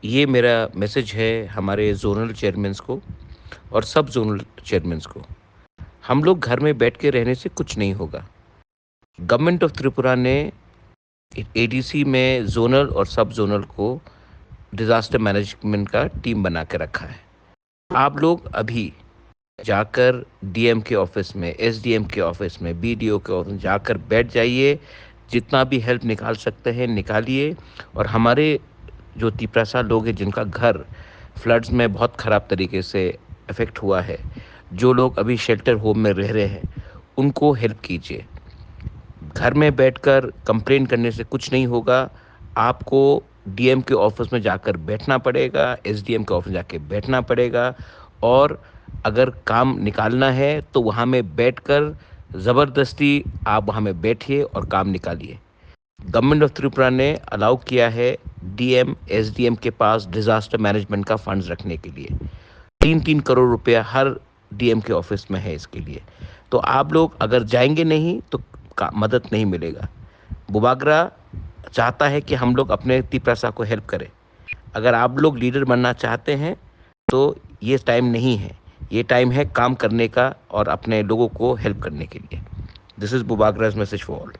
ये मेरा मैसेज है हमारे ज़ोनल चेयरमैन्स को और सब ज़ोनल चेयरमैन्स को। हम लोग घर में बैठ के रहने से कुछ नहीं होगा। गवर्नमेंट ऑफ त्रिपुरा ने एडीसी में ज़ोनल और सब ज़ोनल को डिज़ास्टर मैनेजमेंट का टीम बना के रखा है। आप लोग अभी जाकर डीएम के ऑफिस में, एसडीएम के ऑफिस में, बीडीओ के ऑफिस में जाकर बैठ जाइए। जितना भी हेल्प निकाल सकते हैं निकालिए। और हमारे जो तिपरासा लोग हैं जिनका घर फ्लड्स में बहुत ख़राब तरीके से अफेक्ट हुआ है, जो लोग अभी शेल्टर होम में रह रहे हैं, उनको हेल्प कीजिए। घर में बैठकर कंप्लेन करने से कुछ नहीं होगा। आपको डीएम के ऑफिस में जाकर बैठना पड़ेगा, एसडीएम के ऑफिस में जाके बैठना पड़ेगा। और अगर काम निकालना है तो वहाँ में बैठकर ज़बरदस्ती आप वहाँ में बैठिए और काम निकालिए। गवर्नमेंट ऑफ त्रिपुरा ने अलाउ किया है डीएम एसडीएम के पास डिज़ास्टर मैनेजमेंट का फंड्स रखने के लिए। 3-3 करोड़ रुपया हर डीएम के ऑफिस में है इसके लिए। तो आप लोग अगर जाएंगे नहीं तो मदद नहीं मिलेगा। बुबागरा चाहता है कि हम लोग अपने तिपरासा को हेल्प करें। अगर आप लोग लीडर बनना चाहते हैं तो ये टाइम नहीं है, ये टाइम है काम करने का और अपने लोगों को हेल्प करने के लिए। दिस इज़ बुबागराज मैसेज फॉर ऑल।